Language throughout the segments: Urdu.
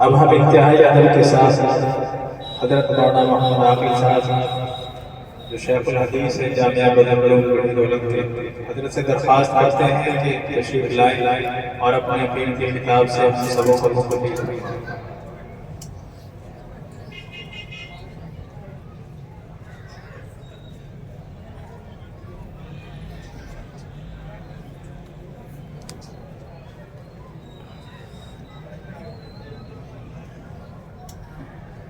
اب ہم انتہائی ادب کے ساتھ حضرت مولانا محمد عاقل صاحب جو شیخ الحدیث ہے جامعہ بدر بڑی دولت کے، حضرت سے درخواست کرتے ہیں کہ تشریف لائیں اور اپنے قیمتی کتاب سے ہم سبوں کو مفید کریں۔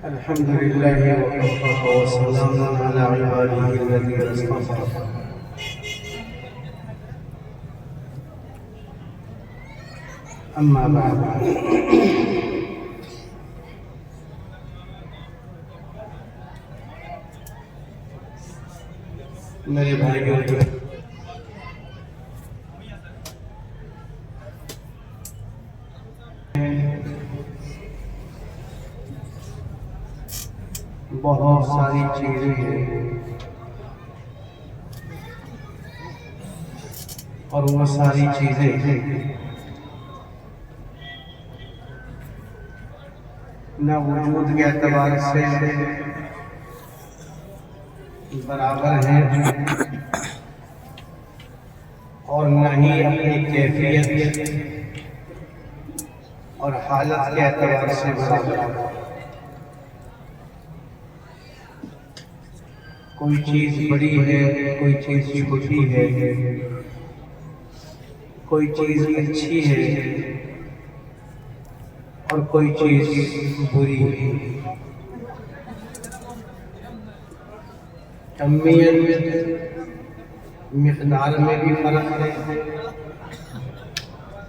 الحمد لله وكفى وسلام على عباده الذين اصطفى أما بعد میرے بھائیوں بہت ساری چیزیں ہیں اور وہ ساری چیزیں نہ وجود کے اعتبار سے برابر ہیں اور نہ ہی اپنی کیفیت اور حالت کے اعتبار سے برابر ہیں۔ کوئی چیز بڑی ہے، کوئی چیز چھوٹی ہے، کوئی چیز اچھی ہے اور کوئی چیز بری ہے۔ کمیت مقدار میں بھی فرق ہے،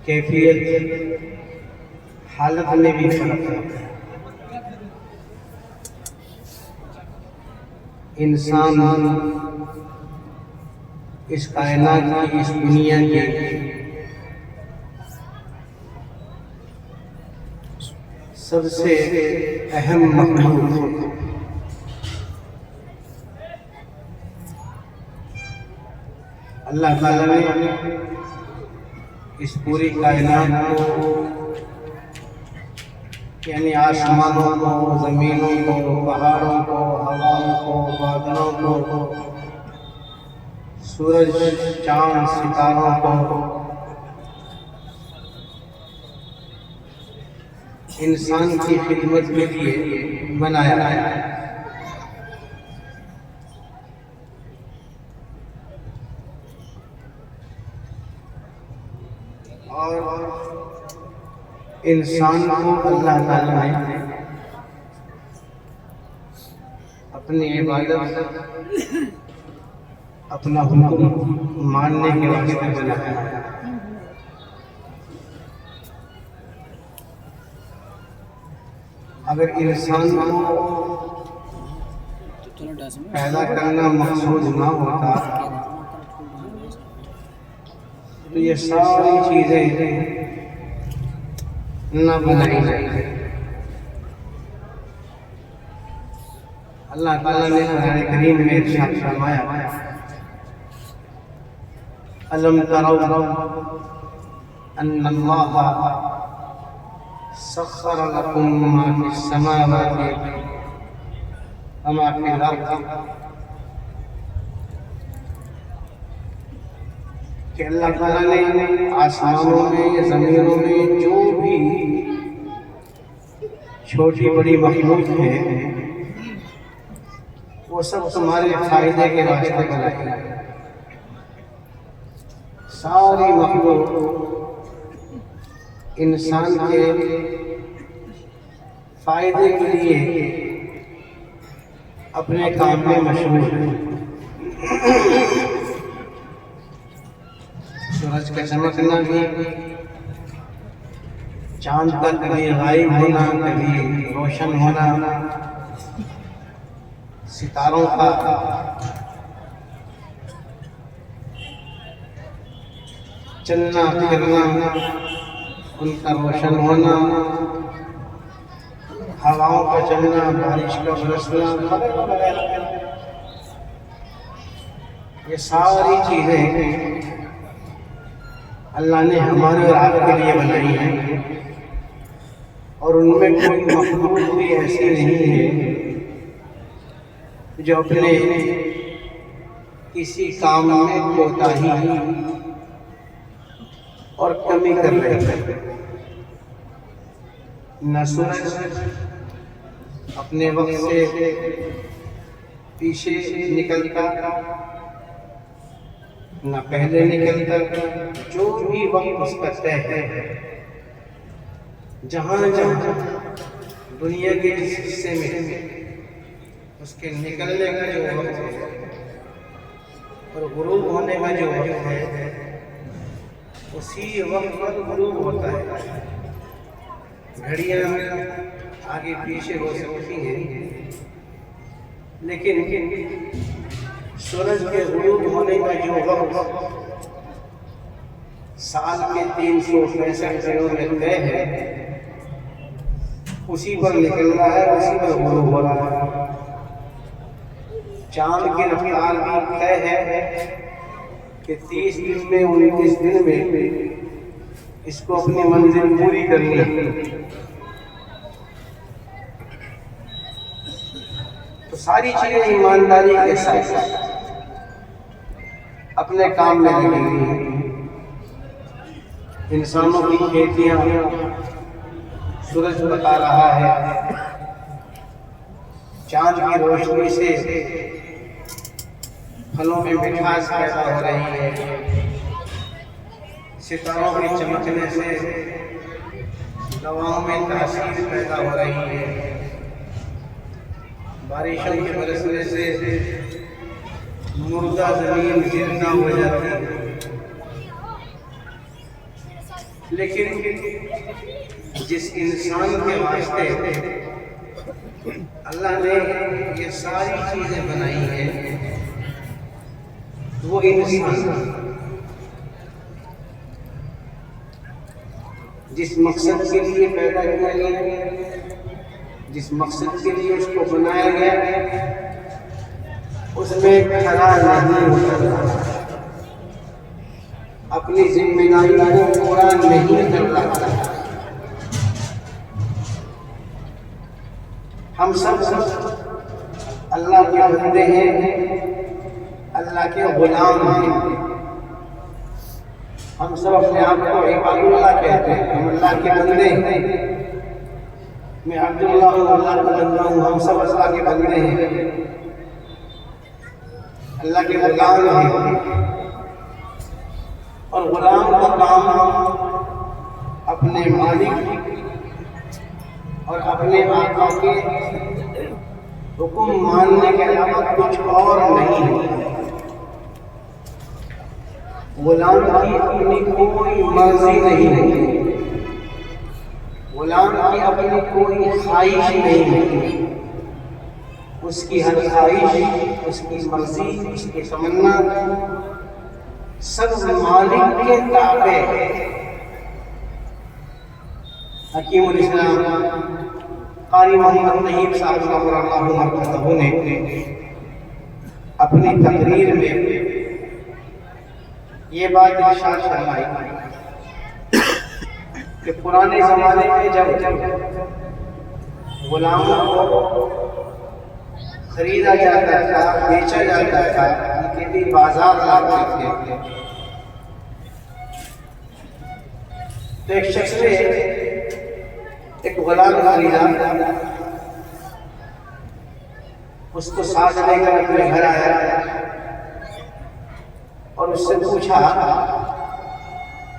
کیفیت حالت میں بھی فرق ہے۔ انسان اس کائنات کی، اس دنیا کی سب سے اہم مخلوق ہے۔ اللہ تعالیٰ نے اس پوری کائنات کو، یعنی آسمانوں کو، زمینوں کو، پہاڑوں کو، ہواؤں کو، بادلوں کو، سورج، چاند، ستاروں کو انسان کی خدمت کے لیے بنایا ہے۔ اور انسان کو اللہ تعالیٰ نے اپنی عبادت، اپنا حکم ماننے کے واسطے بنایا ہے۔ اگر انسان کو پیدا کرنا مقصود نہ ہوتا تو یہ ساری چیزیں نہ بنائی جائے۔ اللہ تعالیٰ نے قرآن کریم میں ارشاد فرمایا، أَلَمْ تَرَوْا أَنَّ اللَّهَ سَخَّرَ لَكُم مَّا فِي السَّمَاوَاتِ وَمَا فِي الْأَرْضِ، کہ اللہ تعالیٰ نے آسمانوں میں، زمینوں میں جو بھی چھوٹی بڑی مخلوق ہے وہ سب تمہارے فائدے کے واسطے بنائی ہے۔ ساری مخلوق انسان کے فائدے کے لیے اپنے کام میں مشغول ہے۔ سورج کا چمکنا بھی، چاند کا کبھی غائب ہونا، کبھی روشن ہونا، ستاروں کا چلنا پھرنا، ان کا روشن ہونا، ہواؤں کا چلنا، بارش کا برسنا، یہ ساری چیزیں اللہ نے ہمارے اور آپ کے لیے بنائی ہیں۔ اور ان میں کوئی مخلوق بھی ایسی نہیں ہے جو اپنے کسی کام میں کوتاہی اور کمی کر رہے ہیں۔ نہ سورج اپنے وقت سے پیچھے نکلتا نہ پہلے نکلتا، جو بھی وقت اس کا طے ہے، جہاں جہاں دنیا کے جس حصے میں اس کے نکلنے کا جو وقت ہے اور غروب ہونے کا جو وقت ہے، اسی وقت پر غروب ہوتا ہے۔ گھڑیاں آگے پیچھے ہو سکتی ہیں، لیکن سورج کے غروب ہونے کا جو وقت سال کے 365 دنوں میں طے ہے، اسی پر نکلنا ہے، اسی پر غروب ہو رہا ہے۔ چاند کی رفتار بھی طے ہے کہ 30 دن میں 29 دن میں اس کو اپنی منزل پوری کرنی ہے۔ تو ساری چیزیں ایمانداری کے ساتھ اپنے کام میں لگی ہوئی ہیں۔ انسانوں کی کھیتیاں سورج بتا رہا ہے، چاند کی روشنی سے پھلوں میں مٹھاس پیدا ہو رہی ہے، ستاروں کے چمکنے سے دواؤں میں تاثیر پیدا ہو رہی ہے، بارشوں کے برسنے سے مردہ زمین زندہ ہو جاتی ہے۔ لیکن جس انسان کے واسطے اللہ نے یہ ساری چیزیں بنائی ہیں، وہ انسان جس مقصد کے لیے پیدا کیا گیا، جس مقصد کے لیے اس کو بنایا گیا، اس میں کھڑا نہیں اترتا، اپنی ذمہ داری کو پورا نہیں کر رہا۔ ہم سب اللہ کے بندے ہیں، اللہ کے غلام ہیں۔ ہم سب اپنے آپ کو عباد اللہ کہتے ہیں، ہم اللہ کے بندے ہیں۔ میں عبداللہ ہوں، اللہ کا بندہ ہوں، ہم سب اللہ کے بندے ہیں، اللہ کے غلام ہیں۔ اور غلام کا کام اپنے مالک اور اپنے آقا کے حکم ماننے کے علاوہ کچھ اور نہیں ہے۔ غلام کی اپنی کوئی مرضی نہیں ہے، غلام کی اپنی کوئی خواہش نہیں ہے۔ اس کی ہر خواہش، اس کی مرضی، اس کی تمنا سب مالک کے تابع ہے۔ حکیم الاسلام قاری محمد طیب صاحب اللہ مرتضی نے اپنی تقریر میں یہ بات ارشاد فرمائی کہ پرانے زمانے میں جب غلاموں کو خریدا جاتا تھا، بیچا جاتا تھا، ان کے لیے بازار لاتے تھے، تو ایک شخص نے ایک غلام خریدا، اس کو ساتھ لے کر اپنے گھر آیا اور اس سے پوچھا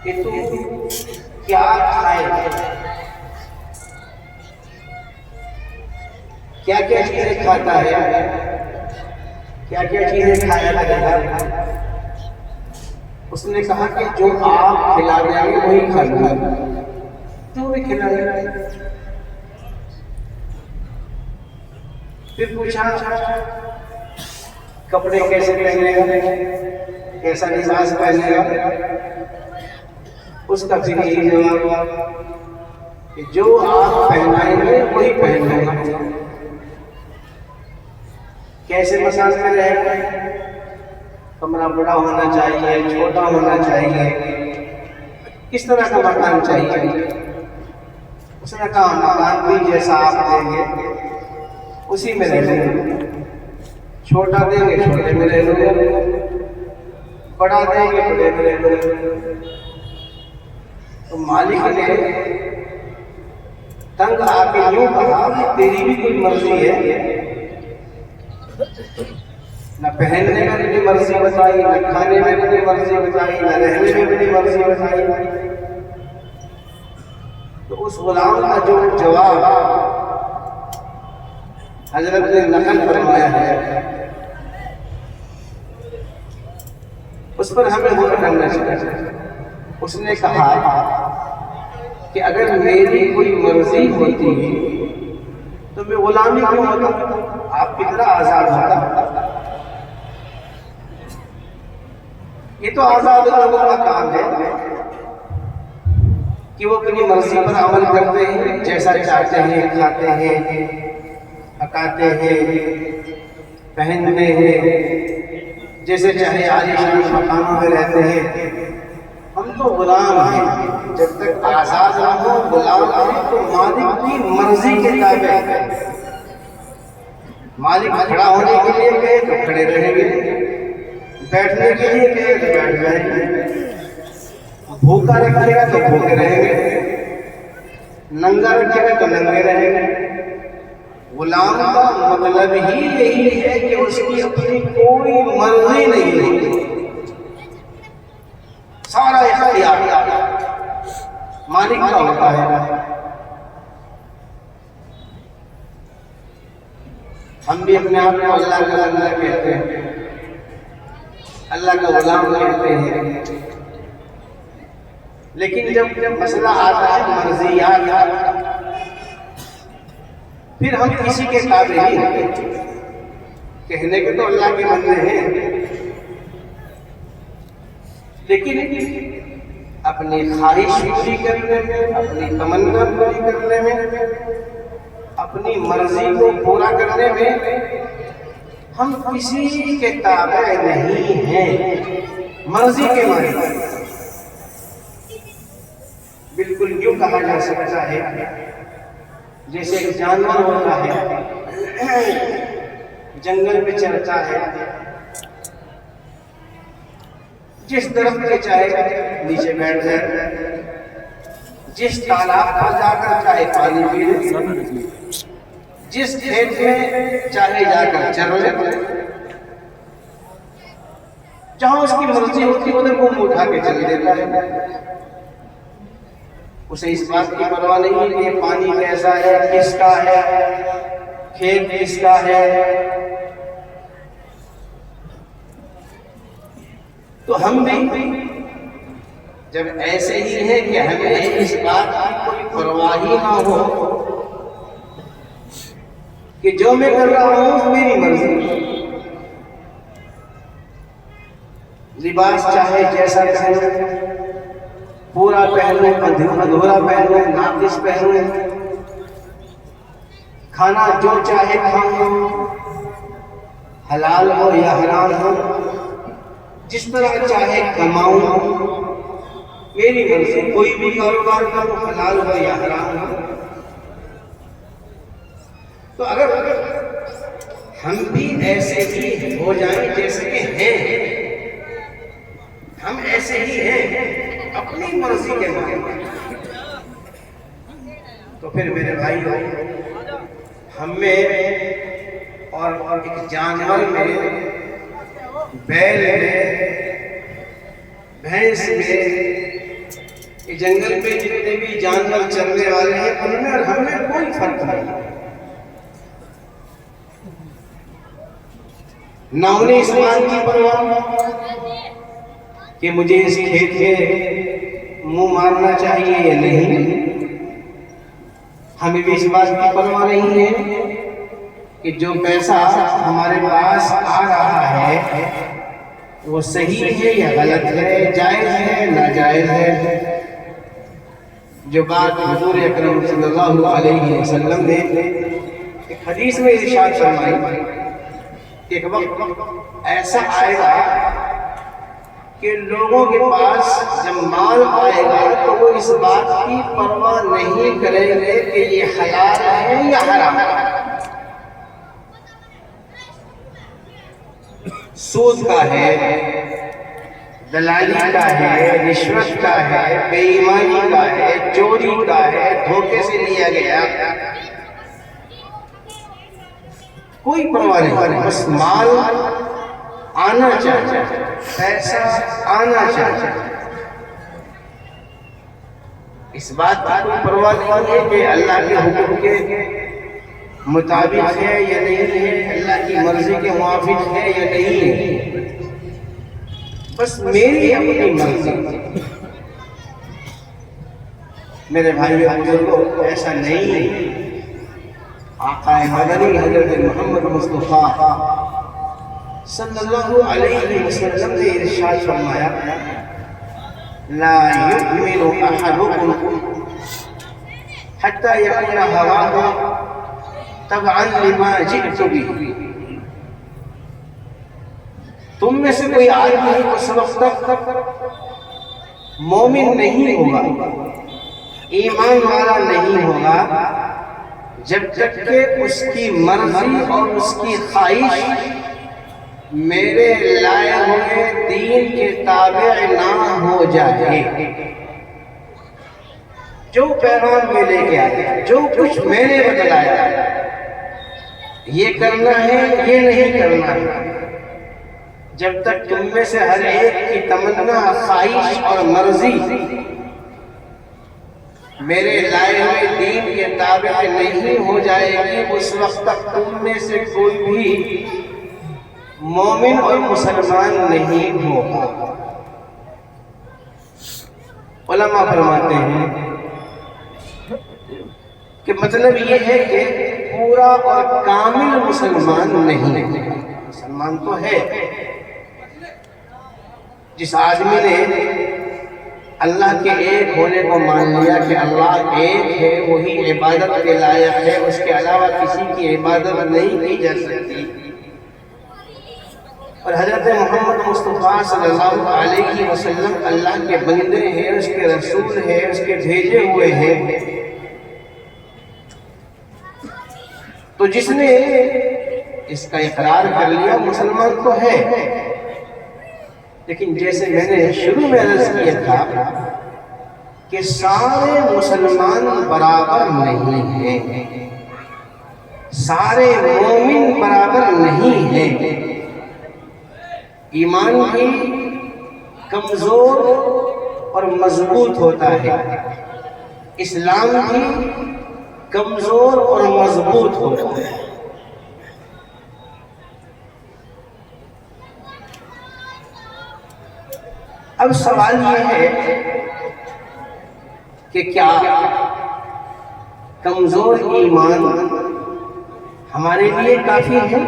کہ تم کیا کھائے گا، کیا کیا چیزیں کھاتا ہے، کیا کیا چیزیں کھایا لگے گا۔ اس نے کہا کہ جو آپ کھلا دیں گے وہی کھانا ہے، تو وہ کھلا دیں۔ پھر پوچھا کپڑے کیسے پہنے گا، کیسا لباس پہنے گا۔ اس کا پھر یہی جواب کہ جو آپ پہنائیں گے وہی پہنوں گا۔ کیسے مساج میں رہے گا، کمرہ بڑا ہونا چاہیے، چھوٹا ہونا چاہیے، کس طرح کا مکان چاہیے۔ اس نے کہا مکان بھی جیسا آپ دیں گے اسی میں رہ لیں گے، چھوٹا دیں گے چھوٹے میں رہ لیں گے، بڑا دیں گے بڑے میں رہ لیں گے۔ تو مالک نے تنگ آ کے یوں کہا کہ تیری بھی کوئی مرضی ہے، نہ پہننے میں بھی مرضی بتائی، نہ کھانے میں بھی مرضی بتائی، نہ رہنے میں بھی مرضی بتائی۔ تو اس غلام کا جو جواب حضرت نے نقل فرمایا ہے اس پر ہمیں غور کرنا چاہیے۔ اس نے کہا کہ اگر میری کوئی مرضی ہوتی تو میں غلامی کیوں ہوتا، آپ کی طرح آزاد ہوتا۔ یہ تو آزاد لوگوں کا کام ہے کہ وہ اپنی مرضی پر عمل کرتے ہیں، جیسا چاہتے ہیں کھاتے ہیں، پکاتے ہیں، پہنتے ہیں، جیسے چاہے عالیشان مکانوں میں رہتے ہیں۔ ہم تو غلام ہیں، جب تک آزاد نہ ہو غلام ہیں تو مالک کی مرضی کے تابع ہیں۔ مالک کھڑا ہونے کے لیے کہے تو کھڑے رہیں گے، بیٹھنے کے لیے کہے تو بیٹھ رہیں گے، بھوکا رکھے گا تو بھوکے رہیں گے، ننگا رکھے گا تو ننگے رہیں گے۔ غلام کا مطلب ہی یہی ہے کہ اس کی اپنی کوئی مرضی نہیں ہے، سارا اختیار مالک کا ہوتا ہے۔ ہم بھی اپنے آپ کو اللہ کا بندہ کہتے ہیں، اللہ کا غلام کہتے ہیں، لیکن جب مسئلہ آتا ہے مرضیات کا، پھر ہم کسی کے تابع نہیں ہوتے۔ کہنے کے تو اللہ کے بندے ہیں، لیکن اپنی خواہش پوری کرنے میں، اپنی تمنا پوری کرنے میں، اپنی مرضی کو پورا کرنے میں ہم کسی کے تابع نہیں ہیں، مرضی کے مالک۔ بالکل یوں کہا جا سکتا ہے جیسے ایک جانور ہوتا ہے، جنگل میں چرتا ہے، جس درخت پہ چاہے نیچے بیٹھ جائے، جس تالاب پر جا کر چاہے پانی پی لے، جس کھیت میں چاہے جا کر چر لے، جہاں اس کی مرضی ہوتی ادھر کو منہ اٹھا کے چل دیتا ہے۔ اسے اس بات کی پرواہ نہیں کہ یہ پانی کیسا ہے، کس کا ہے، کھیت کس کا ہے۔ تو ہم بھی جب ایسے ہی ہیں کہ ہمیں اس بات کی کوئی پرواہ ہی نہ ہو کہ جو میں کر رہا ہوں میری مرضی، لباس چاہے جیسا پہنوں، پورا پہنوں ادھورا پہنوں، ناقص پہنوں، کھانا جو چاہے کھاؤں، حلال ہو یا حرام ہو، جس طرح چاہے کماؤں، میری مرضی، کوئی بھی کاروبار کرو حلال ہو یا حرام ہو۔ تو اگر ہم بھی ایسے ہی ہو جائیں جیسے کہ ہیں، ہم ایسے ہی ہیں اپنی مرضی کے مطابق، تو پھر میرے بھائی ہم میں اور ایک جانور میں، بیل میں، بھینس میں، یہ جنگل میں جتنے بھی جانور چرنے والے ہیں ان میں اور ہم میں کوئی فرق نہیں۔ نہ انہیں اس بات کی پرواہ کہ مجھے اس کھیت میں منہ مارنا چاہیے یا نہیں، ہمیں بھی اس بات کی پرواہ نہیں ہے کہ جو پیسہ ہمارے پاس آ رہا ہے وہ صحیح ہے یا غلط ہے، جائز ہے ناجائز ہے۔ جو بات حضور اکرم صلی اللہ علیہ وسلم نے ایک حدیث میں ارشاد فرمائی، ایک وقت ایسا آئے گا کہ لوگوں کے پاس جب مال آئے گا تو وہ اس بات کی پرواہ نہیں کریں گے کہ یہ حلال ہے یا حرام ہے، سود کا ہے، دلالی کا ہے، رشوت کا ہے، بے ایمانی کا ہے، چوری کا ہے، دھوکے سے لیا گیا، کوئی پرواہ نہیں، بس مال آنا چاہیے، پیسہ آنا چاہیے، اس بات کی کوئی پرواہ نہیں ہے کہ اللہ کے حکم کے مطابق ہے یا نہیں ہے، اللہ کی مرضی کے موافق ہے یا نہیں ہے، بس میری اپنی مرضی۔ میرے بھائیو بزرگوں، ایسا نہیں ہے۔ آقا مدنی حضرت محمد مصطفیٰ صلی اللہ علیہ وسلم نے ارشاد فرمایا، لا یؤمن احدکم حتی یکون ہواہ تبعا لما جئت به۔ تم میں سے کوئی آدمی اس وقت تک مومن نہیں ہوگا، ایمان والا نہیں ہوگا، جب تک کہ اس کی مرضی اور اس کی خواہش میرے لائے ہوئے دین کے تابع نہ ہو جائے۔ جو پیغام میں لے کے آیا، جو کچھ میں نے بتلایا، یہ کرنا ہے یہ نہیں کرنا ہے، جب تک تم میں سے ہر ایک کی تمنا، خواہش اور مرضی میرے لائے ہوئے دین کے تابع نہیں ہو جائے گی، اس وقت تک تم میں سے کوئی بھی مومن اور مسلمان نہیں ہوگا۔ علماء فرماتے ہیں کہ مطلب یہ ہے کہ پورا اور کامل مسلمان نہیں، مسلمان تو ہے۔ جس آدمی نے اللہ کے ایک ہونے کو مان لیا کہ اللہ ایک ہے، وہی عبادت کے لائق ہے، اس کے علاوہ کسی کی عبادت نہیں کی جا سکتی، اور حضرت محمد مصطفیٰ صلی اللہ علیہ وسلم اللہ کے بندے ہیں، اس کے رسول ہیں، اس کے بھیجے ہوئے ہیں، تو جس نے اس کا اقرار کر لیا مسلمان تو ہے۔ لیکن جیسے میں نے شروع میں عرض کیا تھا کہ سارے مسلمان برابر نہیں ہیں، سارے مومن برابر نہیں ہیں، ایمان بھی کمزور اور مضبوط ہوتا ہے، اسلام بھی کمزور اور مضبوط ہوتا ہے۔ اب سوال یہ ہے کہ کیا کمزور ایمان ہمارے لیے کافی ہے؟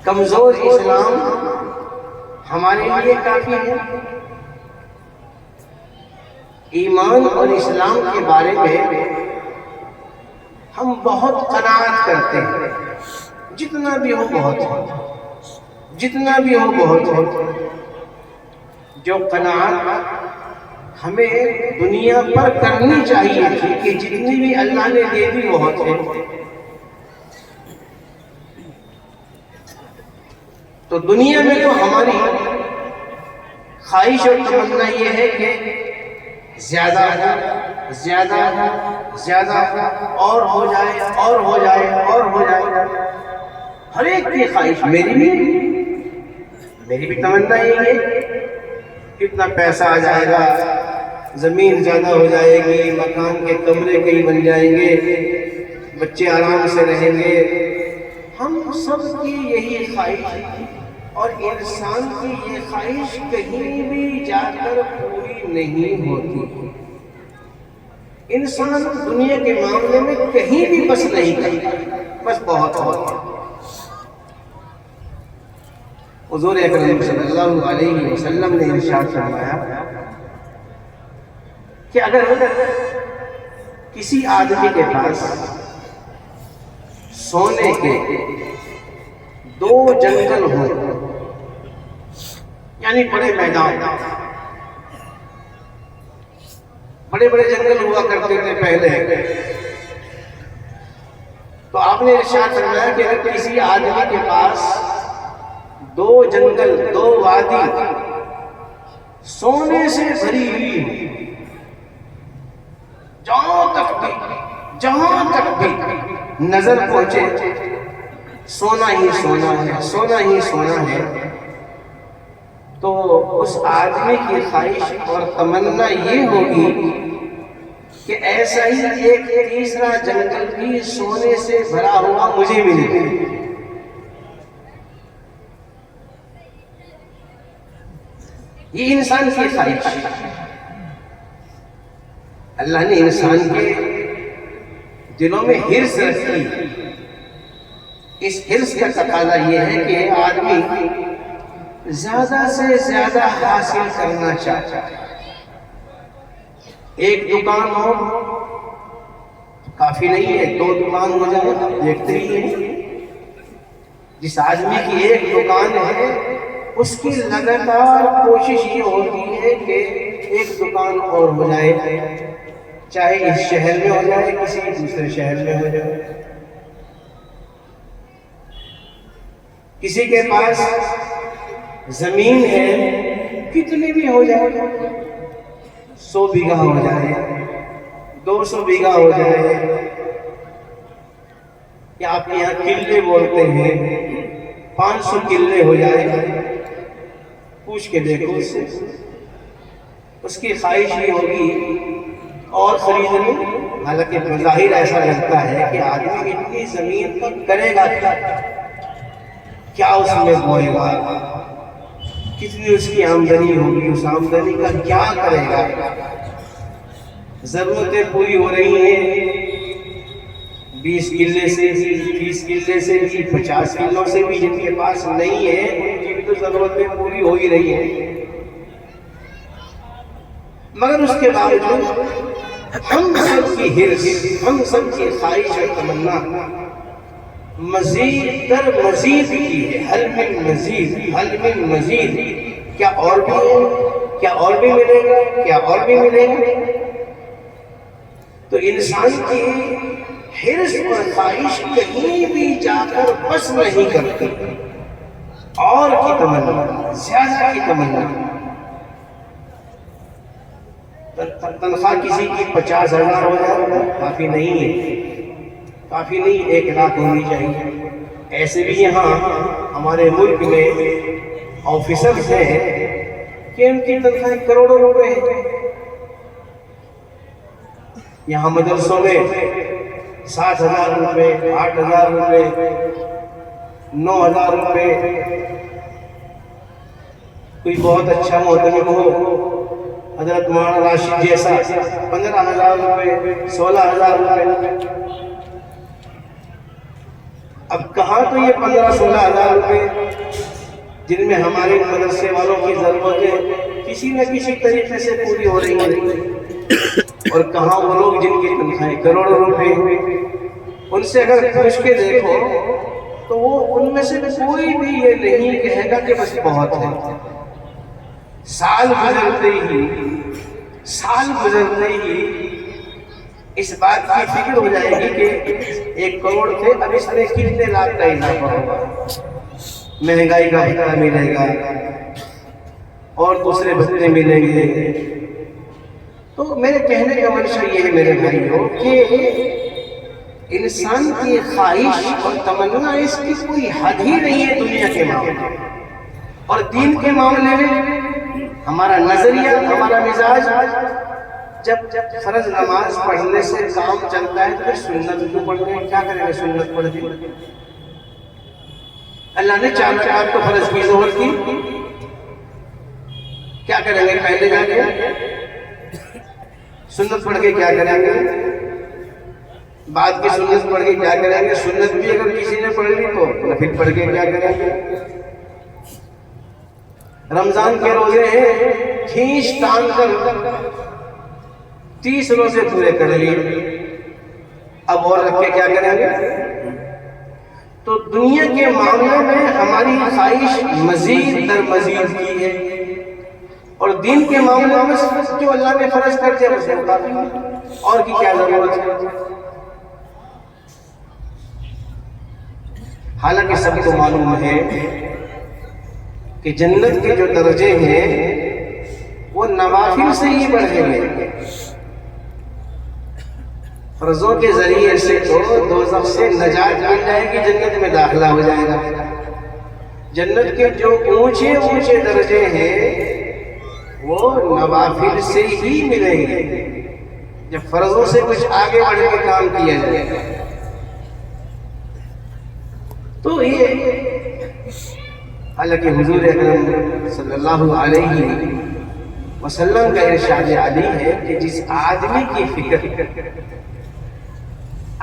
کمزور اسلام ہمارے لیے کافی ہے؟ ایمان اور اسلام کے بارے میں ہم بہت قناعت کرتے ہیں، جتنا بھی ہو بہت ہے، جتنا بھی ہو بہت ہے۔ جو قناعت ہمیں دنیا پر کرنی چاہیے تھی کہ جتنی بھی اللہ نے دے دی بہت ہے، تو دنیا میں تو ہماری خواہش اور تمنا یہ ہے کہ زیادہ زیادہ زیادہ اور ہو جائے اور ہو جائے اور ہو جائے، ہر ایک کی خواہش، میری بھی تمنا یہ ہے کتنا پیسہ آ جائے گا، زمین زیادہ ہو جائے گی، مکان کے کمرے کئی بن جائیں گے، بچے آرام سے رہیں گے۔ ہم سب کی یہی خواہش، اور انسان کی یہ خواہش کہیں بھی جا کر پوری نہیں ہوتی۔ انسان دنیا کے معاملے میں کہیں بھی بس نہیں کرتا، بس بہت ہوتا۔ حضور اکرم صلی اللہ علیہ وسلم نے ارشاد فرمایا کہ اگر کسی آدمی کے پاس سونے کے دو جنگل ہوں، یعنی بڑے میدان، بڑے بڑے جنگل ہوا کرتے تھے پہلے، تو آپ نے ارشاد فرمایا کہ اگر کسی آدمی کے پاس دو جنگل، دو وادی سونے سے بھری ہوئی، جہاں تک بھی نظر پہنچے سونا ہی سونا ہے، سونا ہی سونا ہے، تو اس آدمی کی خواہش اور تمنا یہ ہوگی کہ ایسا ہی ایک تیسرا جنگل بھی سونے سے بھرا ہوا مجھے ملے۔ یہ انسان کی خواہش ہے۔ اللہ نے انسان کے دلوں میں حرص رکھی، اس حرص کا تقاضا یہ ہے کہ آدمی زیادہ سے زیادہ حاصل کرنا چاہتا ہے۔ ایک دکان ہو کافی نہیں ہے، دو دکان ہو جائے دیکھتے ہی ہیں۔ جس آدمی کی ایک دکان ہے اس کی لگاتار کوشش یہ ہوتی ہے کہ ایک دکان اور ہو جائے، چاہے اس شہر میں ہو جائے کسی دوسرے شہر میں ہو جائے۔ کسی کے پاس زمین ہے کتنی بھی ہو جائے، 100 بیگھہ ہو جائے، 200 بیگھہ ہو جائے، یا آپ یہاں قلعے بولتے ہیں، 500 قلعے ہو جائے، پوچھ کے دیکھو اس سے، اس کی خواہش یہ ہوگی اور خریدنی۔ حالانکہ بظاہر ایسا لگتا ہے کہ آدمی اتنی زمین پر کرے گا کیا، اس میں بوئے گا، کتنی اس کی آمدنی ہوگی، اس آمدنی کا کیا کرے گا۔ ضرورتیں پوری ہو رہی ہیں 20 قلعے سے بھی، 30 قلعے سے بھی، 50 قلعوں سے بھی، جن کے پاس نہیں ہے ان کی بھی تو ضرورتیں پوری ہو ہی رہی ہیں، مگر اس کے باوجود ہم سب کی حرص، ہم سب کی خواہش اور تمنا مزید در مزید کی ہے۔ حل من مزید، حل من مزید، کیا اور بھی ہے، کیا اور بھی ملے گا، کیا اور بھی ملے گا۔ تو انسان کی حرص اور خواہش کہیں بھی جا کر بس نہیں کرتی، اور کی تمنا، زیادہ کی تمنا۔ تنخواہ کسی کی 50,000 ہو جائے کافی نہیں ہے، کافی نہیں، 1 لاکھ ہونی چاہیے۔ ایسے بھی یہاں ہمارے ملک میں آفیسرز ہیں کہ ان کی تنخواہ کروڑوں روپے ہیں۔ یہاں مدرسوں میں 7,000 روپے، 8,000 روپے، 9,000 روپے، کوئی بہت اچھا محترم ہو حضرت مولانا راشد جیسا 15,000 روپے، 16,000 روپے۔ اب کہاں تو یہ 15-16,000 روپے جن میں ہمارے مدرسے والوں کی ضرورتیں کسی نہ کسی طریقے سے پوری ہو رہی ہیں، اور کہاں وہ لوگ جن کی تنخواہیں کروڑوں روپے، ان سے اگر پوچھ کے دیکھو تو وہ ان میں سے کوئی بھی یہ نہیں کہے گا کہ بس بہت ہے۔ سال گزرتے ہی اس بات کی فکر ہو جائے گی کہ 1 کروڑ تھے، اب اس میں کتنے لاکھ کا اضافہ ہوگا، مہنگائی کا بھتہ ملے گا اور دوسرے بھتے ملیں گے۔ تو میرے کہنے کا منشا یہ ہے میرے بھائیوں کہ انسان کی خواہش اور تمنا اس کی کوئی حد ہی نہیں ہے دنیا کے معاملے میں، اور دین کے معاملے میں ہمارا نظریہ، ہمارا مزاج، جب فرض نماز پڑھنے سے کام چلتا ہے تو پھر سنت کیوں پڑھتے ہیں؟ کیا کریں گے سنت پڑھ کے؟ اللہ نے 4 رکعت تو فرض کی، ظہر کی، کیا کریں گے پہلے جا کے؟ سنت پڑھ کے کیا کریں گے؟ بعد کی سنت پڑھ کے کیا کریں گے؟ سنت بھی اگر کسی نے پڑھ لی تو نفل پڑھ کے کیا کریں گے؟ رمضان کے روزے ہیں، کھینچ تان کر 30 روزے پورے کر لیے، اب اور رکھ کے کیا کریں گے؟ تو دنیا کے معاملے میں ہماری خواہش مزید در مزید کی ہے، اور دین کے معاملے میں صرف جو اللہ نے فرض کر دیا بس وہ کافی ہے، اور کی کیا ضرورت ہے؟ حالانکہ سب کو معلوم ہے کہ جنت کے جو درجے ہیں وہ نوافل سے ہی بڑھیں گے۔ فرضوں کے ذریعے سے تو دوزخ سے نجات مل جائے گی، جنت میں داخلہ ہو جائے گا۔ جنت کے جو اونچے اونچے درجے ہیں وہ نوافل سے ہی ملیں گے، جب فرضوں سے کچھ آگے بڑھ کے کام کیا جائے گا۔ تو یہ حالانکہ حضور اکرم صلی اللہ علیہ وسلم کا ارشاد علی ہے کہ جس آدمی کی فکر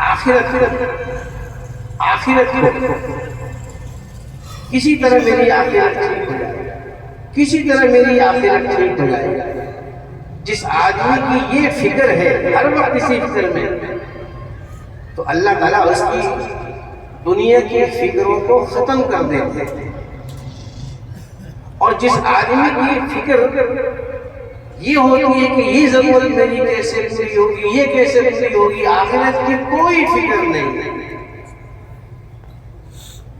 آخرت کسی طرح میری آخرت ٹھیک ہو جائے، کسی طرح میری آخرت ٹھیک ہو جائے، جس آدمی کی یہ فکر ہے ہر وقت اسی فکر میں، تو اللہ تعالیٰ اس کی دنیا کی فکروں کو ختم کر دیتے ہیں۔ اور جس آدمی کی فکر یہ ہوتی ہے کہ یہ ضرورت میری کیسے پوری ہوگی، یہ کیسے پوری ہوگی، آخرت کی کوئی فکر نہیں،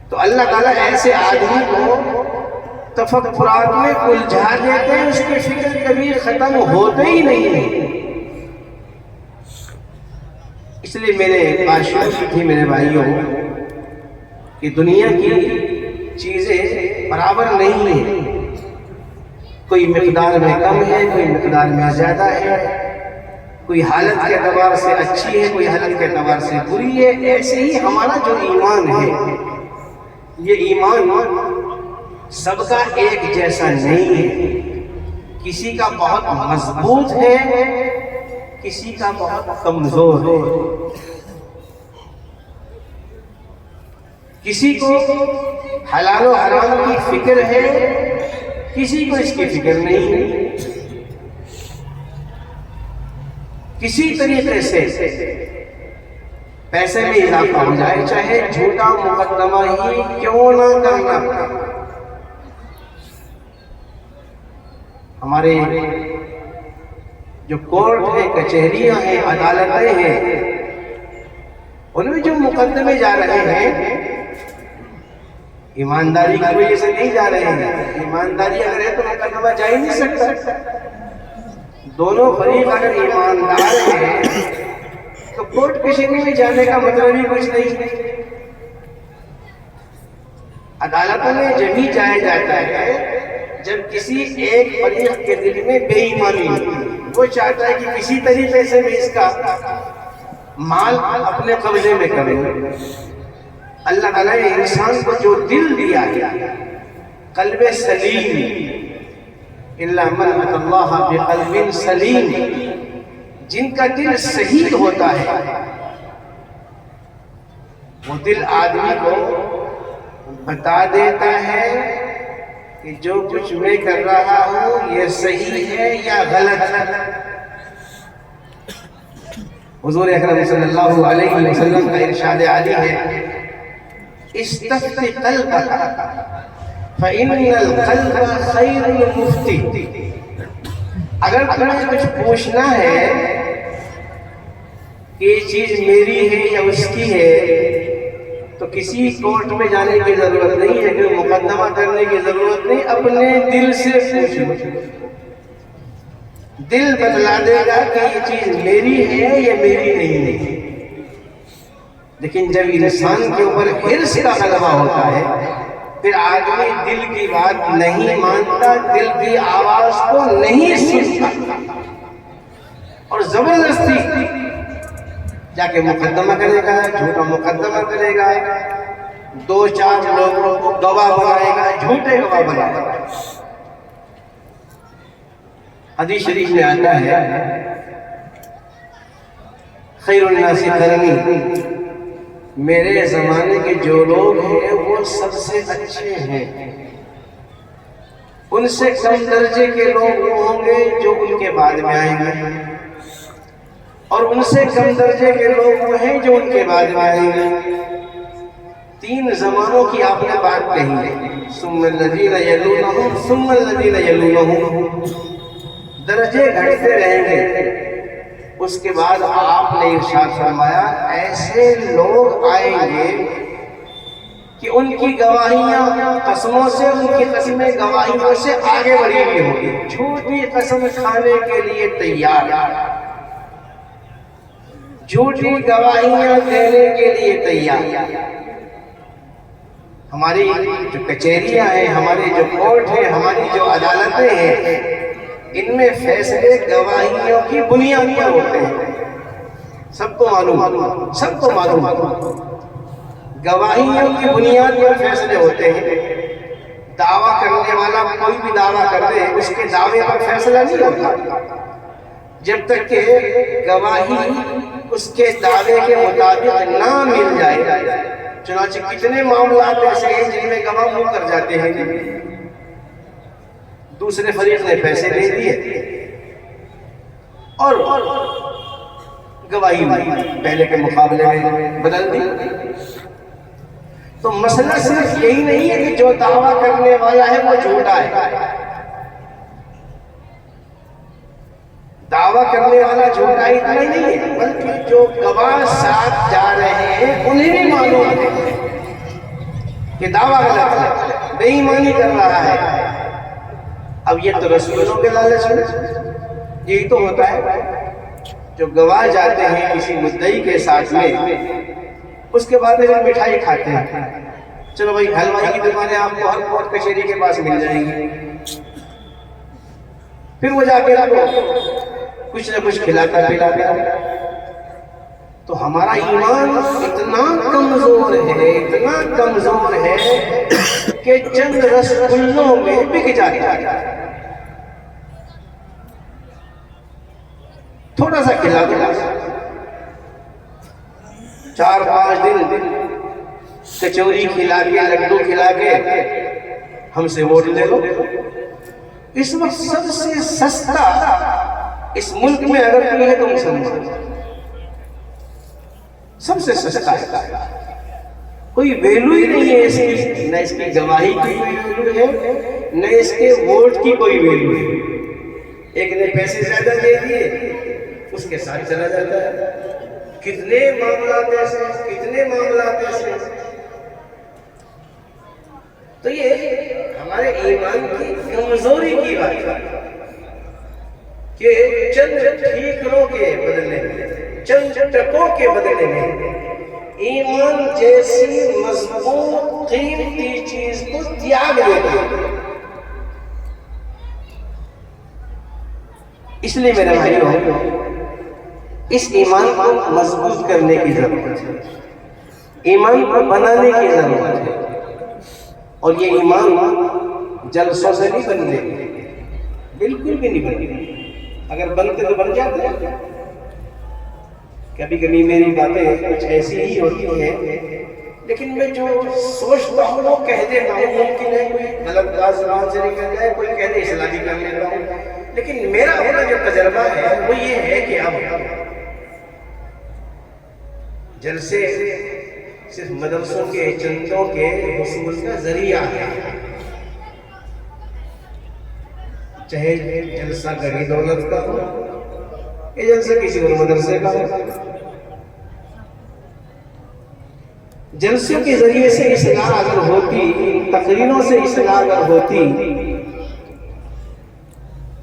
تو اللہ تعالیٰ ایسے آدمی کو تفکرات میں الجھا دیتے ہیں، اس کی فکر کبھی ختم ہوتے ہی نہیں۔ اس لیے میرے بات شروع کی تھی میرے بھائیوں کہ دنیا کی چیزیں برابر نہیں ہیں، کوئی مقدار میں کم ہے، کوئی مقدار میں زیادہ ہے، کوئی حالت کے اعتبار سے اچھی ہے، کوئی حالت کے اعتبار سے بری ہے۔ ایسے ہی ہمارا جو ایمان ہے، یہ ایمان سب کا ایک جیسا نہیں ہے، کسی کا بہت مضبوط ہے، کسی کا بہت کمزور ہے، کسی کو حلال و حرام کی فکر ہے، کسی کو اس کی فکر نہیں ہے۔ کسی طریقے سے پیسے میں اضافہ ہو جائے، چاہے جھوٹا مقدمہ ہی کیوں نہ کرنا۔ ہمارے جو کورٹ ہیں، کچہریاں ہیں، عدالتیں ہیں، ان میں جو مقدمے جا رہے ہیں ایمانداری کی وجہ سے نہیں جا رہے ہیں۔ ایمانداری اگر ہے تو مقدمہ جا ہی نہیں سکتا۔ دونوں فریق اگر ایماندار ہیں تو کورٹ کچہری میں جانے کا مطلب ہی کچھ نہیں۔ عدالتوں میں جب ہی جایا جاتا ہے جب کسی ایک فریق کے دل میں بے ایمانی ہوتی ہے، وہ چاہتا ہے کہ کسی طریقے سے میں اس کا مال اپنے قبضے میں کروں۔ اللہ تعالیٰ نے انسان کو جو دل دیا ہے، قلب سلیم، الا من اتى اللہ بقلب سلیم، جن کا دل صحیح ہوتا ہے وہ دل آدمی کو بتا دیتا ہے کہ جو کچھ میں کر رہا ہوں یہ صحیح ہے یا غلط ہے۔ حضور اکرم صلی اللہ علیہ وسلم کا ارشاد عالی ہے، استفت قلبک فإن القلب خیر المفتی۔ اگر تمہیں کچھ پوچھنا ہے کہ یہ چیز میری ہے یا اس کی ہے تو کسی کورٹ میں جانے کی ضرورت نہیں ہے، کہ مقدمہ کرنے کی ضرورت نہیں، اپنے دل سے پوچھو، دل بتلا دے گا کہ یہ چیز میری ہے یا میری نہیں ہے۔ لیکن جب انسان کے اوپر حرص کا غلبہ ہوتا ہے پھر آدمی دل کی بات نہیں مانتا، دل کی آواز کو نہیں سنتا، اور زبردستی جا کے مقدمہ کرے گا، جھوٹا مقدمہ کرے گا، دو چار لوگوں کو گواہ بنائے گا، جھوٹے گواہ بنائے گا۔ حدیث شریف میں آتا ہے، خیر الناس قرنی، میرے زمانے کے جو لوگ ہیں وہ سب سے اچھے ہیں، ان سے کم درجے کے لوگ وہ ہوں گے جو ان کے بعد میں آئیں گے، اور ان سے کم درجے کے لوگ وہ ہیں جو ان کے بعد میں آئیں گے۔ 3 زمانوں کی آپ نے بات کہی ہے، ثم الذین یلونہم ثم الذین یلونہم، درجے گھٹتے رہیں گے۔ اس کے بعد آپ نے ارشاد فرمایا ایسے لوگ آئیں گے کہ ان کی گواہیاں قسموں سے، ان کی قسمیں گواہیوں سے آگے بڑھی ہوئی ہوگی، جھوٹی قسم کھانے کے لیے تیار، جھوٹی گواہیاں دینے کے لیے تیار۔ ہماری جو کچہریاں ہیں، ہمارے جو کورٹ ہیں، ہماری جو عدالتیں ہیں، ان میں فیصلے گواہیوں کی بنیاد پر ہوتے ہیں۔ سب کو معلوم، سب کو معلوم، گواہیوں کی بنیاد پر فیصلے ہوتے ہیں۔ دعویٰ کرنے والا کوئی بھی دعویٰ کر دے، اس کے دعوے پر فیصلہ نہیں ہوتا جب تک کہ گواہی اس کے دعوے کے مطابق نہ مل جائے۔ چنانچہ کتنے معاملات ایسے ہیں جن میں گواہ منہ کر جاتے ہیں، دوسرے فریق نے پیسے دے دیے اور گواہی پہلے کے مقابلے میں بدل دی۔ تو مسئلہ صرف یہی نہیں ہے کہ جو دعویٰ کرنے والا ہے وہ جھوٹا ہے، دعویٰ کرنے والا جھوٹا اتنا ہی نہیں ہے، بلکہ جو گواہ ساتھ جا رہے ہیں انہیں بھی معلوم ہے کہ دعویٰ غلط ہے، بے ایمانی کر رہا ہے۔ اب یہ تو رسولوں کے لالچ میں یہی تو ہوتا ہے، جو گواہ جاتے ہیں کسی مدعی کے ساتھ میں، اس کے بعد وہ مٹھائی کھاتے ہیں، چلو بھائی حلوائی کی دکانیں آپ کو ہر کورٹ کچہری کے پاس مل جائیں گی، پھر وہ جا کے کچھ نہ کچھ کھلاتا پلاتا۔ تو ہمارا ایمان اتنا کمزور ہے، اتنا کمزور ہے کہ چند رسگلوں میں بک جاتا ہے، تھوڑا سا کھلا دو، 4-5 دن کچوری کھلا کے، لڈو کھلا کے ہم سے ووٹ لے لو۔ اس وقت سب سے سستا اس ملک میں اگر کوئی ہے تو مسلمان، سب سے سستا ہے، کوئی ویلو ہی نہیں ہے اس کی، نہ اس کی گواہی کی کوئی ویلو ہے، نہ اس کے ووٹ کی کوئی ویلو ہے۔ ایک نے پیسے زیادہ دے دیے، اس کے ساتھ چلا جاتا ہے۔ کتنے معاملات ایسے، کتنے معاملات ایسے۔ تو یہ ہمارے ایمان کی کمزوری کی بات ہے کہ چند ٹھیکروں کے بدلے میں، چند ٹکوں کے بدلے میں ایمان جیسی مضبوط قیمتی چیز کو تیاگ دیتے ہیں۔ اس لیے میرے بھائیوں، اس ایمان کو مضبوط کرنے کی ضرورت ہے، ایمان کو بنانے کی ضرورت ہے، اور یہ ایمان جلسوں سے نہیں بنتے، بالکل بھی نہیں بنتے۔ اگر بنتے تو بن جاتے ہیں۔ کبھی کبھی میری باتیں کچھ ایسی ہی ہوتی ہیں، لیکن میں جو سوچتا ہوں وہ کہہ دیتا ہوں، ممکن ہے کوئی غلط بات زبان سے نکل جائے، کوئی کہہ دے اصلاحی کر لیتا ہوں، لیکن میرا اپنا جو تجربہ ہے وہ یہ ہے کہ اب جلسے صرف مدرسوں کے چندوں کے حصول کا ذریعہ ہے، چاہے جلسہ گڑھی دولت کا ہو یا جلسہ کسی اور مدرسے کا ہو، جلسوں کے ذریعے سے اصلاح اگر ہوتی، تقریروں سے اصلاح اگر ہوتی،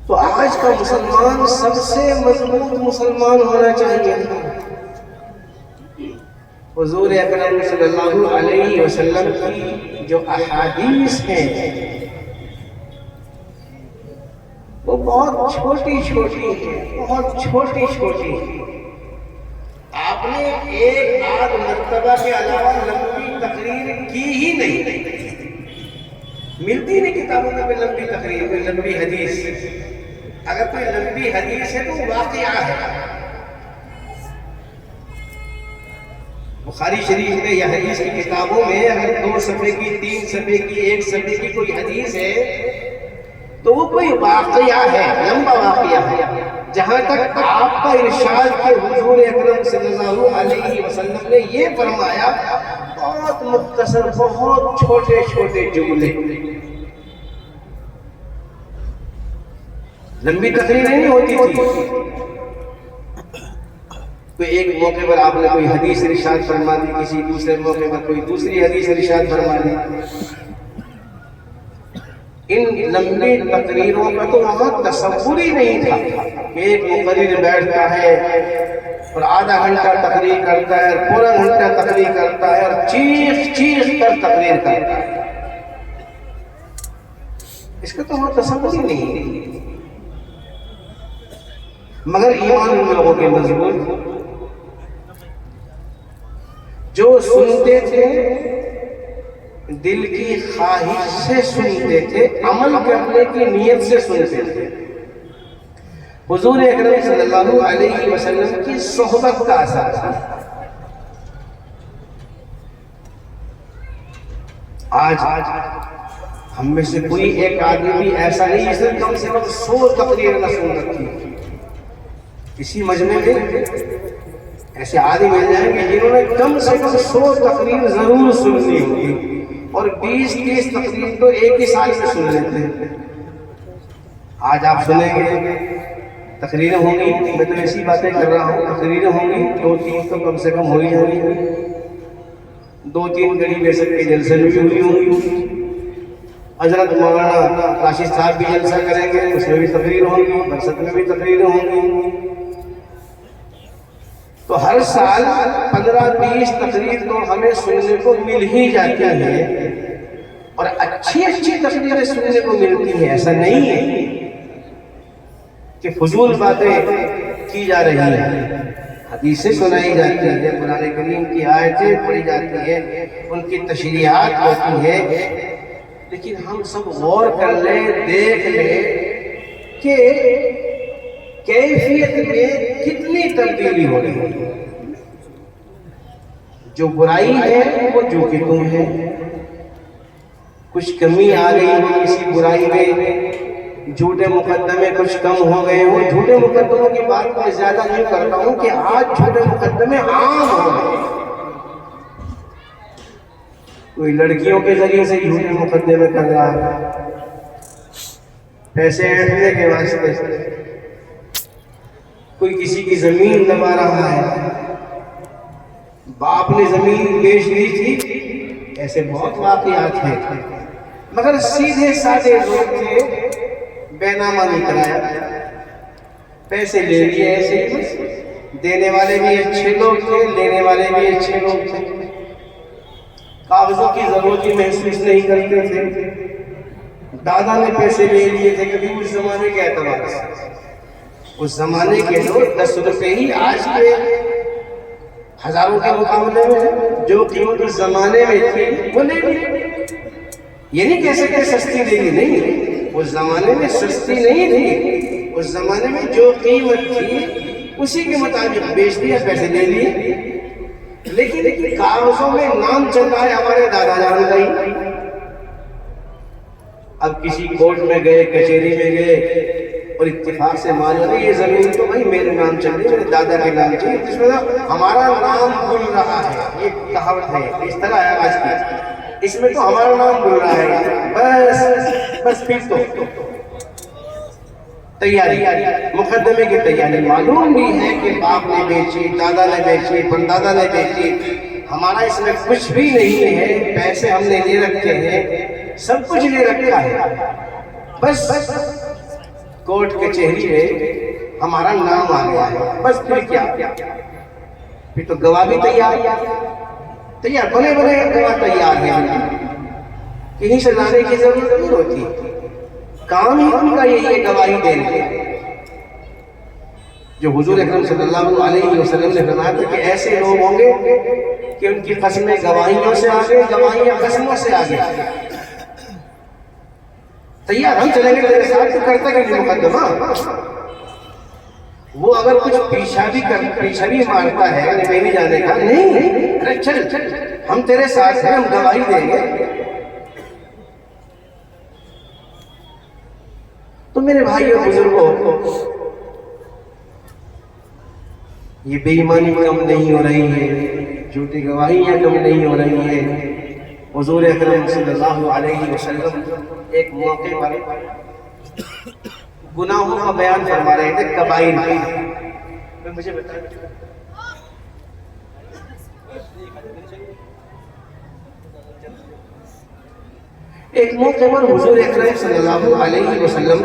تو آج کا مسلمان سب سے مضبوط مسلمان ہونا چاہیے۔ حضور اکرم صلی اللہ علیہ وسلم کی جو احادیث ہیں وہ بہت چھوٹی چھوٹی ہیں، بہت چھوٹی چھوٹی ہیں۔ آپ نے ایک آدھ مرتبہ کے علاوہ لمبی تقریر کی ہی نہیں، ملتی نہیں کتابوں میں لمبی تقریر، کوئی لمبی حدیث۔ اگر کوئی لمبی حدیث ہے تو واقعہ ہے۔ بخاری شریف میں یا حدیث کی کتابوں میں اگر 2 صفحے کی، 3 صفحے کی، 1 صفحے کی کوئی حدیث ہے تو وہ کوئی واقعہ ہے، لمبا واقعہ ہے۔ جہاں تک آپ کا ارشاد کہ حضور اکرم صلی اللہ علیہ وسلم نے یہ فرمایا بہت مختصر، بہت چھوٹے چھوٹے جملے، لمبی تقریر نہیں ہوتی تھی. کوئی ایک موقع پر آپ نے کوئی حدیث ارشاد فرما دی، کسی دوسرے موقع پر کوئی دوسری حدیث ارشاد فرما دی. ان لمبی تقریروں کا تو وہاں تصور ہی نہیں تھا کہ ایک مقرر بیٹھتا ہے اور آدھا گھنٹہ تقریر کرتا ہے، پورا گھنٹہ تقریر کرتا ہے اور چیخ چیخ کر تقریر کرتا ہے. اس کا تو وہاں تصور ہی نہیں. مگر ایمان ان لوگوں کے مضبوط، جو سنتے تھے دل کی خواہش سے سنتے تھے، عمل کرنے کی نیت سے سنتے تھے. حضور اکرم صلی اللہ علیہ وسلم کی صحبت کا اثر تھا. آج ہم میں سے کوئی ایک آدمی بھی ایسا نہیں جس نے کم سے کم 100 تقریر نہ سن رکھی. کسی مجمع میں ایسے آدمی مل جائیں گے جنہوں نے کم سے کم 100 تقریر ضرور سننی ہوگی، اور 20-30 تقریر تو ایک ہی سال میں سن لیتے ہیں. آج آپ سنیں گے تقریریں ہوں گی، میں تو ایسی باتیں کر رہا ہوں، تقریریں ہوں گی 2-3 تو کم سے کم ہو ہی جائیں گی. 2-3 گھڑی بے سک کے جلسے میں بھی ہوئی ہوں گی. حضرت مولانا راشد صاحب بھی جلسہ کریں گے، اس میں بھی تقریر ہوں گی، برست میں بھی تقریریں ہوں گی. تو ہر سال 15-20 تقریر تو ہمیں سننے کو مل ہی جاتی ہے، اور اچھی اچھی تقریریں سننے کو ملتی ہیں. ایسا نہیں ہے کہ فضول باتیں کی جا رہی ہیں. حدیثیں سنائی جاتی ہیں، قرآن کریم کی آیتیں پڑھی جاتی ہیں، ان کی تشریحات ہوتی ہیں. لیکن ہم سب غور کر لیں، دیکھ لیں کہ کیفیت میں کتنی تبدیلی ہو رہی ہے. جو برائی ہے وہ جو کہ تم ہے. کچھ کمی آ گئی ہو کسی برائی میں، جھوٹے مقدمے کچھ کم ہو گئے ہوں. جھوٹے مقدموں کی بات میں زیادہ نہیں کرتا ہوں کہ آج جھوٹے مقدمے عام ہو گئے. کوئی لڑکیوں کے ذریعے سے جھوٹے مقدمے کر رہا ہے، پیسے ایٹھنے کے واسطے. کوئی کسی کی زمین دبا رہا ہے، باپ نے زمین بیچ لی تھی. ایسے بہت واقعات ہیں. مگر سیدھے سادے لوگ تھے، بے نامہ نہیں کرایا، پیسے لے لیے. ایسے دینے والے بھی اچھے لوگ تھے، لینے والے بھی اچھے لوگ تھے. کاغذوں کی ضرورت ہی محسوس نہیں کرتے تھے. دادا نے پیسے لے لیے تھے کبھی اس زمانے کے اعتبار سے. اس زمانے کے لوگ 10 روپے ہی آج کے ہزاروں کے مقابلے میں جو قیمت اس زمانے میں تھی وہ لے لی. یہ نہیں کہہ سکتے سستی لے لی، نہیں، اس زمانے میں سستی نہیں تھی. اس زمانے میں جو قیمت تھی اسی کے مطابق بیچ دیا، پیسے لے لیے. لیکن کاغذوں میں نام چلتا ہے ہمارے دادا جان کا ہی. اب کسی کورٹ میں گئے، کچہری میں گئے اور اتفاق سے معلوم ہے یہ زمین تو بھائی میرے نام چل رہی ہے، میرے دادا کے نام چل رہی ہے، جس میں ہمارا نام بھول رہا ہے. یہ کہاوت ہے، اس طرح ہے آج کی. اس میں تو ہمارا نام بھول رہا ہے. بس پھر تو تیاری، مقدمے کی تیاری. معلوم بھی ہے کہ باپ نے بیچی، دادا نے بیچی، پردادا نے بیچی. ہمارا اس میں کچھ بھی نہیں ہے. پیسے ہم نے لے رکھے ہیں، سب کچھ لے رکھا ہے. بس کورٹ کچہری میں ہمارا نام آ گیا ہے. بس پھر کیا؟ پھر تو گواہ بھی تیار بنے گواہ تیار ہے. کہیں سے لانے کی ضرورت نہیں ہوتی. کام ہی ان کا یہی ہے گواہی دینے. جو حضور اکرم صلی اللہ علیہ وسلم نے فرمایا تھا کہ ایسے لوگ ہوں گے کہ ان کی قسمیں گواہیوں سے آگے، گواہیاں قسموں سے آگے. تیار ہم چلیں گے تیرے ساتھ، تو کرتا کہ نہیں مقدمہ. وہ اگر کچھ پیچھا بھی مارتا ہے میں نہیں جانے کا، نہیں، چل ہم تیرے ساتھ ہیں، ہم گواہی دیں گے. تو میرے بھائی اور بزرگوں، یہ بے ایمانی کم نہیں ہو رہی ہے. جھوٹی گواہیاں کم نہیں ہو رہی ہیں. حضور اکرم صلی اللہ علیہ وسلم ایک موقع پر گناہوں کا بیان فرما رہے تھے، کبائر کا. مجھے بتائیں ایک موقع پر حضور اکرم صلی اللہ علیہ وسلم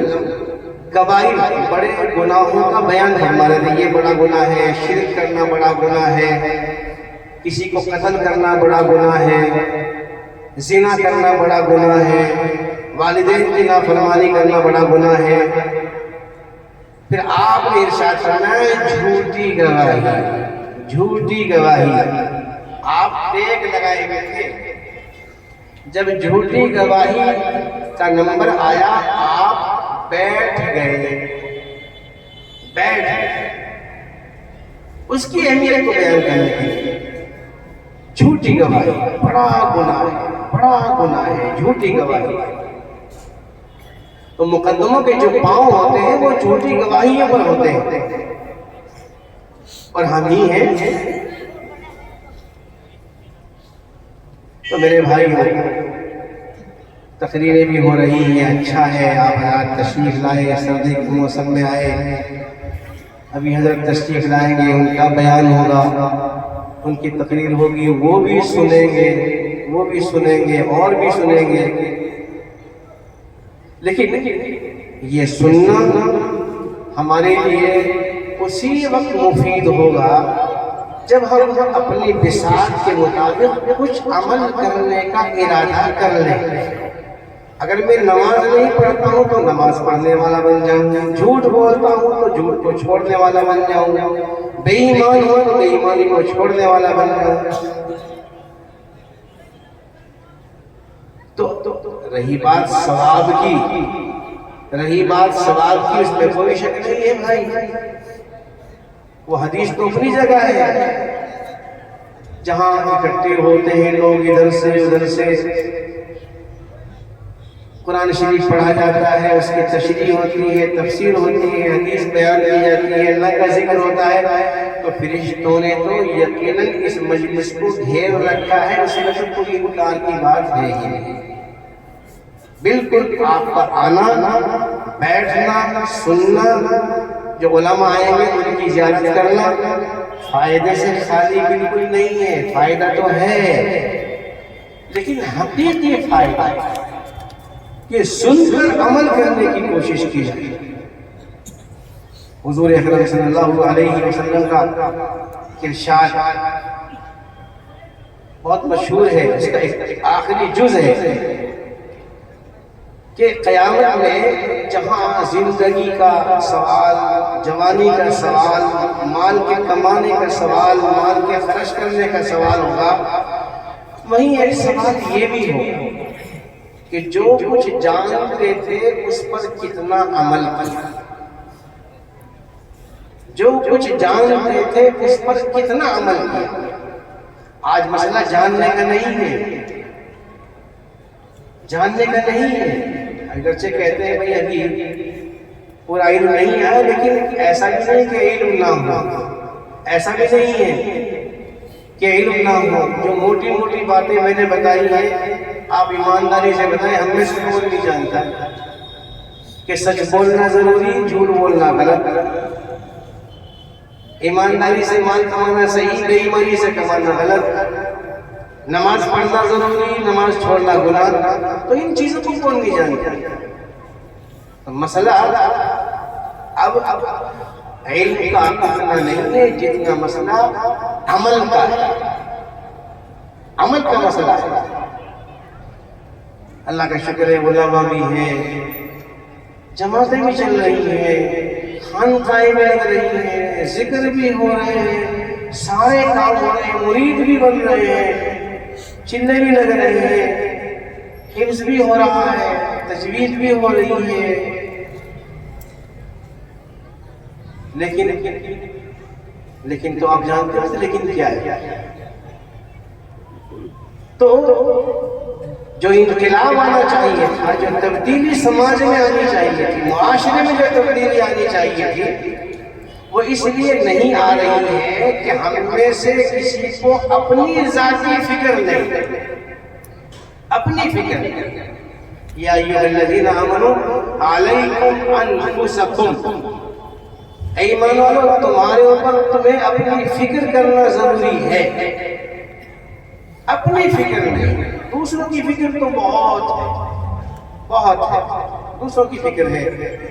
کبائر بڑے گناہوں کا بیان فرما رہے تھے. یہ بڑا گناہ ہے، شرک کرنا بڑا گناہ ہے، کسی کو قتل کرنا بڑا گناہ ہے، زنا کرنا بڑا گناہ ہے، والدین کی نافرمانی کرنا بڑا گناہ ہے. پھر آپ نے ارشاد فرمایا جھوٹی گواہی. جھوٹی گواہی آپ ٹیک لگائے گئے تھے. جب جھوٹی گواہی کا نمبر آیا آپ بیٹھ گئے. اس کی اہمیت کو بیان کرنے کے لیے جھوٹی گواہی بڑا گناہ ہے، بڑا گناہ ہے جھوٹی گواہی. تو مقدموں کے جو پاؤں ہوتے ہیں وہ جھوٹی گواہیوں پر ہوتے ہیں، اور ہم ہی ہیں. تو میرے بھائی تقریریں بھی ہو رہی ہیں، اچھا ہے آپ حضرات تشریف لائے، سردی کے موسم میں آئے. ابھی حضرت تشریف لائیں گے، ان کا بیان ہوگا، ان کی تقریر ہوگی، وہ بھی سنیں گے، وہ بھی سنیں گے، اور بھی سنیں گے. لیکن یہ سننا ہمارے لیے اسی وقت مفید ہوگا جب ہم اپنی بساط کے مطابق کچھ عمل کرنے کا ارادہ کر لیں. اگر میں نماز نہیں پڑھتا ہوں تو نماز پڑھنے والا بن جاؤں، جھوٹ بولتا ہوں تو جھوٹ کو چھوڑنے والا بن جاؤں، بے ایمان ہوں تو بے ایمانی کو چھوڑنے والا بن جاؤں. تو رہی بات ثواب کی، اس میں کوئی شک نہیں ہے بھائی. وہ حدیث تو اپنی جگہ ہے، جہاں اکٹھے ہوتے ہیں لوگ ادھر سے ادھر سے، قرآن شریف پڑھا جاتا ہے، اس کی تشریح ہوتی ہے، تفسیر ہوتی ہے، حدیث بیان کی جاتی ہے، اللہ کا ذکر ہوتا ہے، تو فرشتوں نے تو یقیناً اس مجلس کو گھیر رکھا ہے. اس میں تو کوئی انکار کی بات ہے ہی نہیں. بالکل آپ کا آنا، بیٹھنا، سننا، جو علماء آئے ہیں ان کی زیارت کرنا فائدے سے خالی بالکل نہیں ہے. فائدہ تو ہے، لیکن حقیقی فائدہ کہ سن کر عمل کرنے کی کوشش کی جائے. حضور اکرم صلی اللہ علیہ وسلم کا ارشاد بہت مشہور ہے، اس کا ایک آخری جز ہے کہ قیامت میں جہاں زندگی کا سوال، جوانی کا سوال، مال کے کمانے کا سوال، مال کے خرچ کرنے کا سوال ہوگا، وہیں ایک سوال یہ بھی ہوگا کہ جو کچھ جانتے تھے اس پر کتنا عمل کیا. جو کچھ جانتے تھے اس پر کتنا عمل کیا. آج مسئلہ جاننے کا نہیں ہے، جاننے کا نہیں ہے. اگرچہ کہتے ہیں بھئی ابھی پورا علم نہیں آیا، لیکن ایسا بھی نہیں کہ علم نہ ہو، ایسا بھی نہیں ہے کہ علم نہ ہو. جو موٹی موٹی باتیں میں نے بتائی ہیں آپ ایمانداری سے بتائیں، ہم میں سے کوئی نہیں جانتا کہ سچ بولنا ضروری، جھوٹ بولنا غلط، ایمانداری سے مال کمانا صحیح، بے ایمانی سے کمانا غلط، نماز پڑھنا ضروری، نماز چھوڑنا گناہ. تو ان چیزوں کو کون نہیں جانتا. مسئلہ اب علم کا اتنا نہیں ہے جتنا مسئلہ عمل کا ہے. عمل کا مسئلہ ہے. اللہ کا شکر ہے علماء بھی ہیں، جماعتیں بھی چل رہی ہیں، خانقاہیں بھی لگ رہی ہیں، ذکر بھی ہو رہے ہیں، سارے کام ہو رہے ہیں، مرید بھی بن رہے ہیں، چلے بھی لگ رہے ہیں، حفظ بھی ہو رہا ہے، تجوید بھی ہو رہی ہے. لیکن تو آپ جانتے ہیں لیکن کیا ہے؟ تو جو انقلاب آنا چاہیے تھا، جو تبدیلی سماج میں آنی چاہیے تھی، معاشرے میں جو تبدیلی آنی چاہیے تھی، وہ اس لیے نہیں آ رہی ہے کہ ہم میں سے کسی کو اپنی ذاتی فکر نہیں، اپنی فکر نہیں۔ یا ایھا الذین آمنوا علیکم انفسکم، اے ایمان والو تمہارے اوپر تمہیں اپنی فکر کرنا ضروری ہے، اپنی فکر نہیں۔ دوسروں کی فکر تو بہت ہے، دوسروں کی فکر ہے،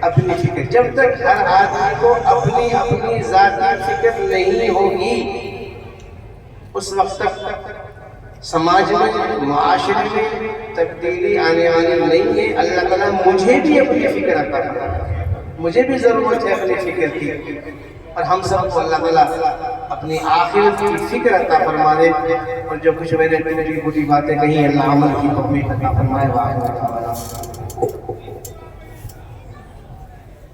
اپنی فکر جب تک ہر آدمی کو اپنی ذاتی فکر نہیں ہوگی، اس وقت تک سماج میں، معاشرے میں تبدیلی آنے والی نہیں ہے۔ اللہ تعالیٰ مجھے بھی اپنی فکر عطا فرمائے، مجھے بھی ضرورت ہے اپنی فکر کی، اور ہم سب کو اللہ تعالیٰ اپنی آخرت کی فکر عطا فرما دے، اور جو کچھ میں نے ٹوٹی پھوٹی باتیں کہی اللہ عمل کی توفیق عطا فرمائے۔